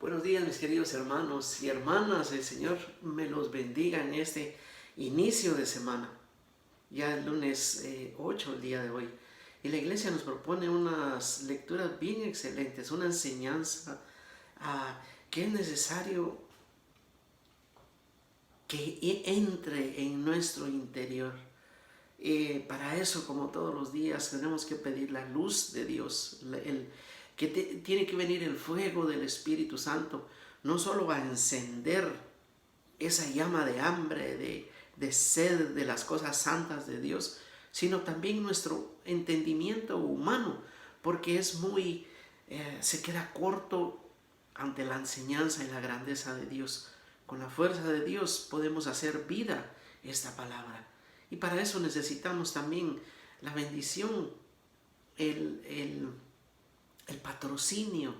Buenos días, mis queridos hermanos y hermanas. El Señor me los bendiga en este inicio de semana. Ya el lunes 8, el día de hoy. Y la iglesia nos propone unas lecturas bien excelentes, una enseñanza que es necesario que entre en nuestro interior. Para eso, como todos los días, tenemos que pedir la luz de Dios, tiene que venir el fuego del Espíritu Santo, no solo a encender esa llama de hambre, de sed de las cosas santas de Dios, sino también nuestro entendimiento humano, porque se queda corto ante la enseñanza y la grandeza de Dios. Con la fuerza de Dios podemos hacer vida esta palabra. Y para eso necesitamos también la bendición, el patrocinio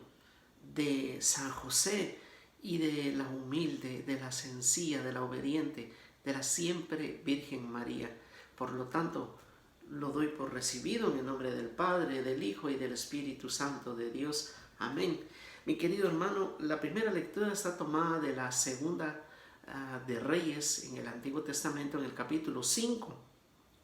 de San José y de la humilde, de la sencilla, de la obediente, de la siempre Virgen María. Por lo tanto, lo doy por recibido en el nombre del Padre, del Hijo y del Espíritu Santo de Dios. Amén. Mi querido hermano, la primera lectura está tomada de la segunda de Reyes en el Antiguo Testamento, en el capítulo 5,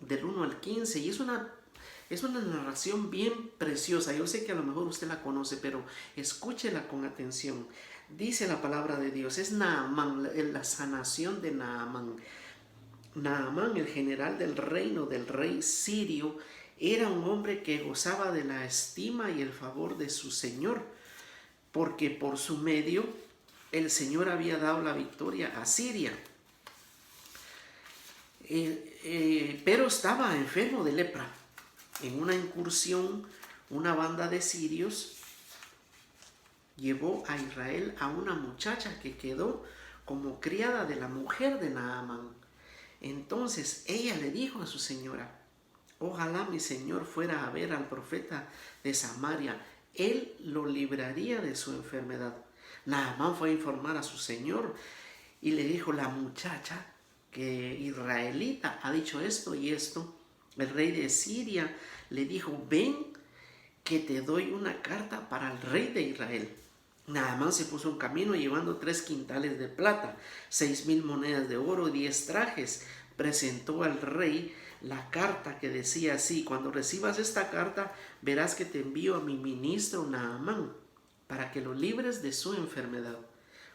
del 1 al 15, y es una narración bien preciosa. Yo sé que a lo mejor usted la conoce, pero escúchela con atención. Dice la palabra de Dios, es Naamán, la sanación de Naamán. Naamán, el general del reino del rey sirio, era un hombre que gozaba de la estima y el favor de su señor, porque por su medio el Señor había dado la victoria a Siria. Pero estaba enfermo de lepra. En una incursión, una banda de sirios llevó a Israel a una muchacha que quedó como criada de la mujer de Naamán. Entonces ella le dijo a su señora: ojalá mi señor fuera a ver al profeta de Samaria, él lo libraría de su enfermedad. Naamán fue a informar a su señor y le dijo: la muchacha que israelita ha dicho esto y esto. El rey de Siria le dijo: ven que te doy una carta para el rey de Israel. Naamán se puso en camino llevando 3 quintales de plata, 6,000 monedas de oro y 10 trajes. Presentó al rey la carta que decía así: cuando recibas esta carta, verás que te envío a mi ministro Naamán para que lo libres de su enfermedad.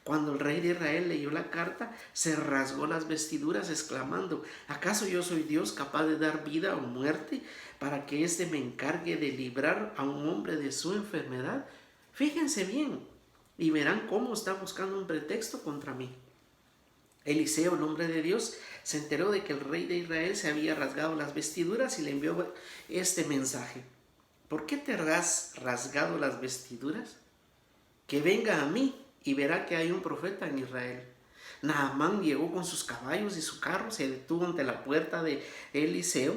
Cuando el rey de Israel leyó la carta, se rasgó las vestiduras exclamando: ¿acaso yo soy Dios capaz de dar vida o muerte para que éste me encargue de librar a un hombre de su enfermedad? Fíjense bien y verán cómo está buscando un pretexto contra mí. Eliseo, el hombre de Dios, se enteró de que el rey de Israel se había rasgado las vestiduras y le envió este mensaje: ¿por qué te has rasgado las vestiduras? Que venga a mí y verá que hay un profeta en Israel. Naamán llegó con sus caballos y su carro, se detuvo ante la puerta de Eliseo.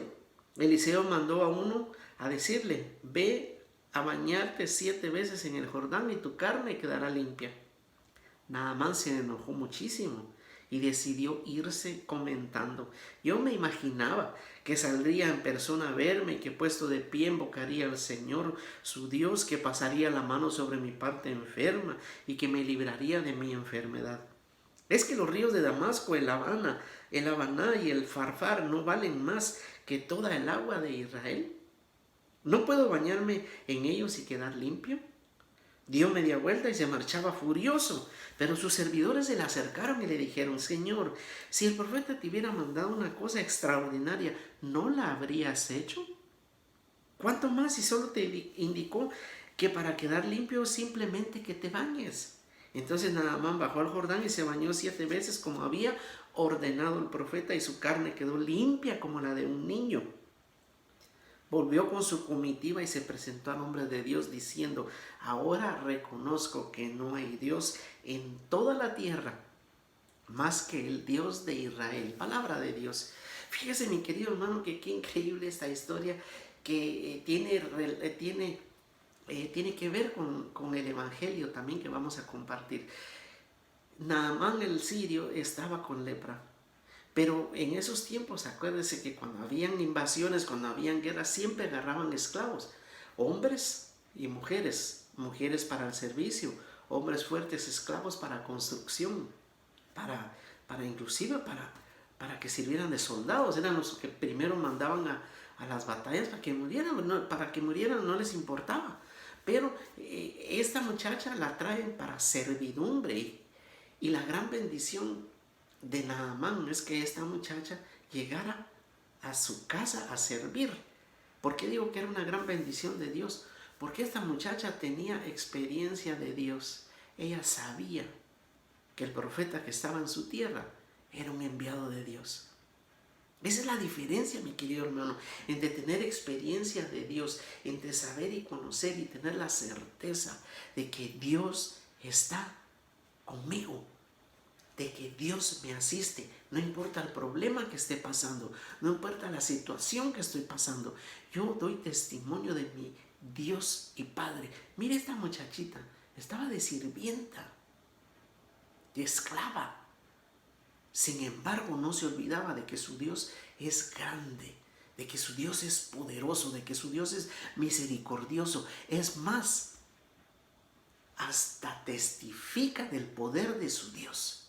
Eliseo mandó a uno a decirle: ve a bañarte 7 veces en el Jordán y tu carne quedará limpia. Naamán se enojó muchísimo y decidió irse comentando: yo me imaginaba que saldría en persona a verme, que puesto de pie invocaría al Señor, su Dios, que pasaría la mano sobre mi parte enferma y que me libraría de mi enfermedad. ¿Es que los ríos de Damasco, el Habaná y el Farfar no valen más que toda el agua de Israel? ¿No puedo bañarme en ellos y quedar limpio? Dio media vuelta y se marchaba furioso, pero sus servidores se le acercaron y le dijeron: Señor, si el profeta te hubiera mandado una cosa extraordinaria, ¿no la habrías hecho? ¿Cuánto más si solo te indicó que para quedar limpio simplemente que te bañes? Entonces Naamán bajó al Jordán y se bañó 7 veces como había ordenado el profeta, y su carne quedó limpia como la de un niño. Volvió con su comitiva y se presentó al hombre de Dios diciendo: ahora reconozco que no hay Dios en toda la tierra más que el Dios de Israel. Palabra de Dios. Fíjese, mi querido hermano, que qué increíble esta historia que tiene que ver con el evangelio también que vamos a compartir. Naamán el sirio estaba con lepra. Pero en esos tiempos, acuérdense que cuando habían invasiones, cuando habían guerras, siempre agarraban esclavos, hombres y mujeres, mujeres para el servicio, hombres fuertes, esclavos para construcción, para inclusive para que sirvieran de soldados. Eran los que primero mandaban a las batallas para que murieran no les importaba. Pero esta muchacha la traen para servidumbre, y la gran bendición de Naamán es que esta muchacha llegara a su casa a servir. ¿Por qué digo que era una gran bendición de Dios? Porque esta muchacha tenía experiencia de Dios. Ella sabía que el profeta que estaba en su tierra era un enviado de Dios. Esa es la diferencia, mi querido hermano, entre tener experiencia de Dios, entre saber y conocer y tener la certeza de que Dios está conmigo, de que Dios me asiste. No importa el problema que esté pasando, no importa la situación que estoy pasando, yo doy testimonio de mi Dios y Padre. Mire, esta muchachita estaba de sirvienta, de esclava. Sin embargo, no se olvidaba de que su Dios es grande, de que su Dios es poderoso, de que su Dios es misericordioso. Es más, hasta testifica del poder de su Dios.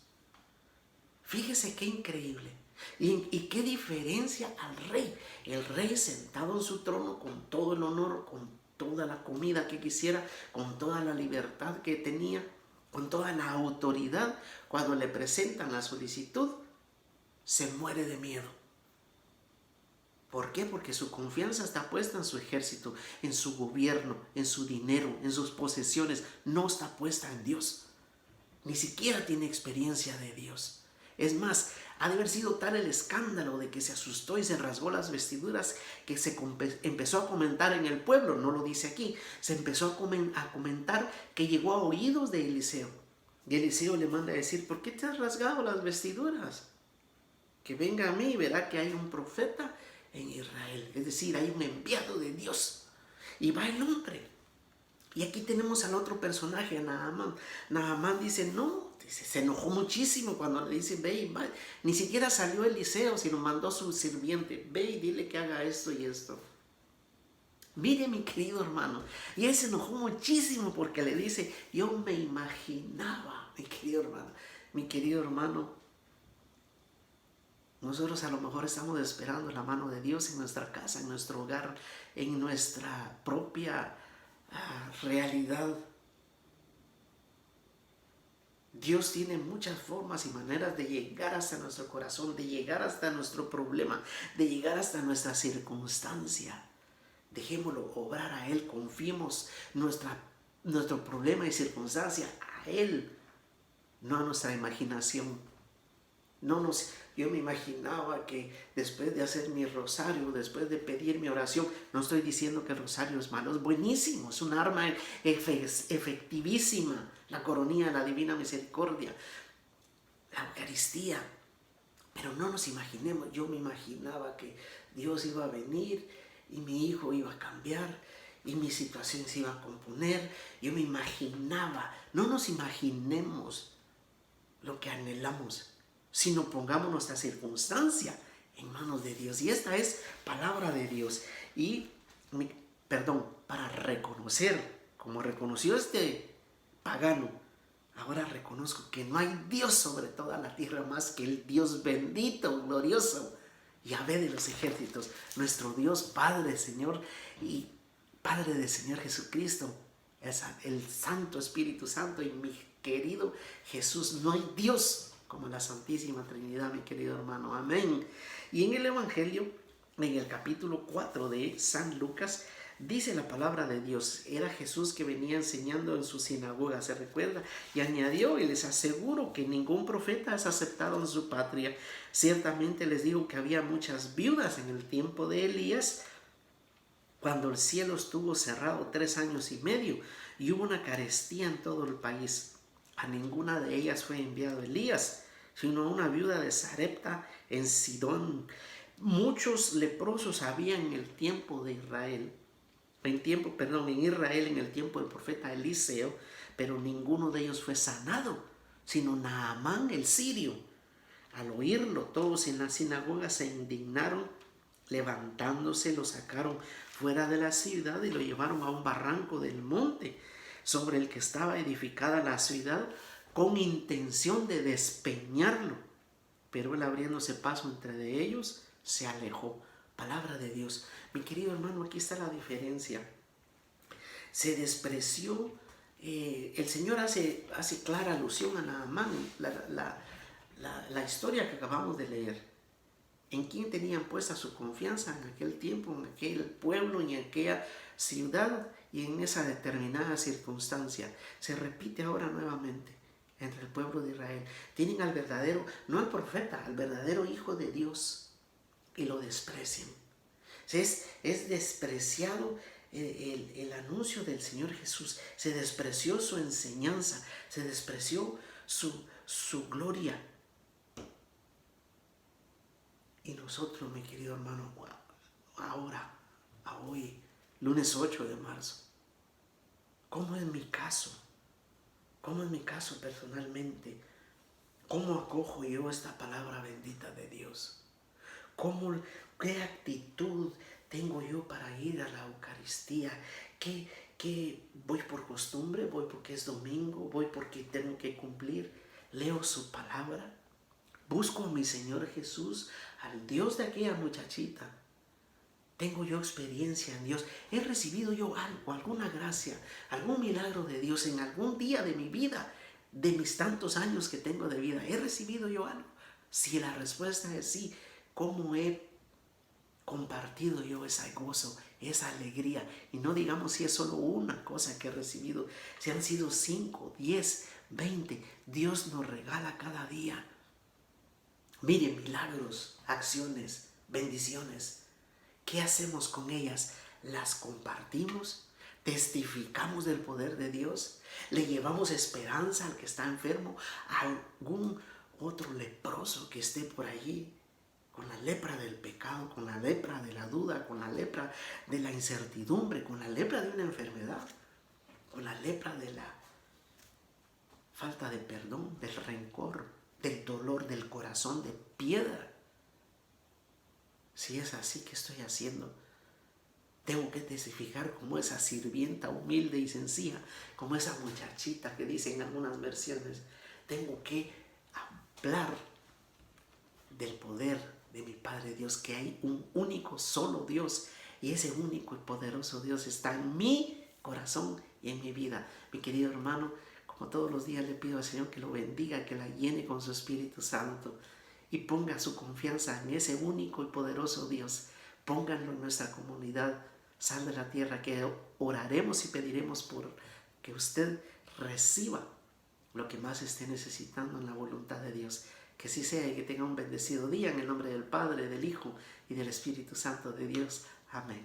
Fíjese qué increíble. Y qué diferencia al rey. El rey sentado en su trono con todo el honor, con toda la comida que quisiera, con toda la libertad que tenía, con toda la autoridad. Cuando le presentan la solicitud, se muere de miedo. ¿Por qué? Porque su confianza está puesta en su ejército, en su gobierno, en su dinero, en sus posesiones. No está puesta en Dios. Ni siquiera tiene experiencia de Dios. Es más, ha de haber sido tal el escándalo de que se asustó y se rasgó las vestiduras que se empezó a comentar en el pueblo. No lo dice aquí. Se empezó a comentar que llegó a oídos de Eliseo. Y Eliseo le manda a decir: ¿por qué te has rasgado las vestiduras? Que venga a mí y verá que hay un profeta en Israel. Es decir, hay un enviado de Dios. Y va el hombre. Y aquí tenemos al otro personaje, a Naamán. Naamán dice, no, se enojó muchísimo cuando le dice, ve y va. Ni siquiera salió Eliseo, sino mandó a su sirviente, ve y dile que haga esto y esto. Mire, mi querido hermano, y él se enojó muchísimo porque le dice, yo me imaginaba, mi querido hermano, nosotros a lo mejor estamos esperando la mano de Dios en nuestra casa, en nuestro hogar, en nuestra propia realidad. Dios tiene muchas formas y maneras de llegar hasta nuestro corazón, de llegar hasta nuestro problema, de llegar hasta nuestra circunstancia. Dejémoslo obrar a Él, confiemos nuestro problema y circunstancia a Él, no a nuestra imaginación. Yo me imaginaba que después de hacer mi rosario, después de pedir mi oración, no estoy diciendo que el rosario es malo, es buenísimo, es un arma efectivísima, la coronilla, la divina misericordia, la Eucaristía. Pero no nos imaginemos, yo me imaginaba que Dios iba a venir y mi hijo iba a cambiar y mi situación se iba a componer. Yo me imaginaba, no nos imaginemos lo que anhelamos, sino pongamos nuestra circunstancia en manos de Dios. Y esta es palabra de Dios. Para reconocer, como reconoció este pagano, ahora reconozco que no hay Dios sobre toda la tierra más que el Dios bendito, glorioso, Yahvé de los ejércitos, nuestro Dios, Padre, Señor y Padre del Señor Jesucristo, el Santo Espíritu Santo y mi querido Jesús. No hay Dios como la Santísima Trinidad, mi querido hermano. Amén. Y en el Evangelio, en el capítulo 4 de San Lucas, dice la palabra de Dios, era Jesús que venía enseñando en su sinagoga, ¿se recuerda? Y añadió, y les aseguro que ningún profeta es aceptado en su patria. Ciertamente les digo que había muchas viudas en el tiempo de Elías, cuando el cielo estuvo cerrado 3 años y medio, y hubo una carestía en todo el país. A ninguna de ellas fue enviado Elías, sino a una viuda de Sarepta en Sidón. Muchos leprosos había en el tiempo de Israel, en Israel en el tiempo del profeta Eliseo, pero ninguno de ellos fue sanado, sino Naamán el sirio. Al oírlo, todos en la sinagoga se indignaron, levantándose lo sacaron fuera de la ciudad y lo llevaron a un barranco del monte, sobre el que estaba edificada la ciudad con intención de despeñarlo. Pero él, abriéndose paso entre de ellos, se alejó. Palabra de Dios. Mi querido hermano, aquí está la diferencia. Se despreció. El Señor hace clara alusión a Naamán, la historia que acabamos de leer. ¿En quién tenían puesta su confianza en aquel tiempo, en aquel pueblo, en aquella ciudad y en esa determinada circunstancia? Se repite ahora nuevamente entre el pueblo de Israel. Tienen al verdadero, no al profeta, al verdadero Hijo de Dios, y lo desprecian. Es despreciado el anuncio del Señor Jesús. Se despreció su enseñanza, se despreció su gloria. Y nosotros, mi querido hermano, ahora, a hoy, lunes 8 de marzo, ¿cómo es mi caso? ¿Cómo es mi caso personalmente? ¿Cómo acojo yo esta palabra bendita de Dios? ¿Qué actitud tengo yo para ir a la Eucaristía? ¿Qué voy por costumbre? ¿Voy porque es domingo? ¿Voy porque tengo que cumplir? ¿Leo su palabra? ¿Busco a mi Señor Jesús, al Dios de aquella muchachita? ¿Tengo yo experiencia en Dios? ¿He recibido yo algo, alguna gracia, algún milagro de Dios en algún día de mi vida, de mis tantos años que tengo de vida? ¿He recibido yo algo? Si la respuesta es sí, ¿cómo he compartido yo ese gozo, esa alegría? Y no digamos si es solo una cosa que he recibido, si han sido 5, 10, 20, Dios nos regala cada día. Miren, milagros, acciones, bendiciones. ¿Qué hacemos con ellas? ¿Las compartimos? ¿Testificamos del poder de Dios? ¿Le llevamos esperanza al que está enfermo? ¿A algún otro leproso que esté por allí con la lepra del pecado, con la lepra de la duda, con la lepra de la incertidumbre, con la lepra de una enfermedad, con la lepra de la falta de perdón, del rencor, del dolor, del corazón de piedra? Si es así, ¿qué estoy haciendo? Tengo que testificar como esa sirvienta humilde y sencilla, como esa muchachita que dice en algunas versiones. Tengo que hablar del poder de mi Padre Dios, que hay un único, solo Dios, y ese único y poderoso Dios está en mi corazón y en mi vida. Mi querido hermano, como todos los días le pido al Señor que lo bendiga, que la llene con su Espíritu Santo y ponga su confianza en ese único y poderoso Dios. Pónganlo en nuestra comunidad Sal de la Tierra, que oraremos y pediremos por que usted reciba lo que más esté necesitando en la voluntad de Dios. Que así sea y que tenga un bendecido día en el nombre del Padre, del Hijo y del Espíritu Santo de Dios. Amén.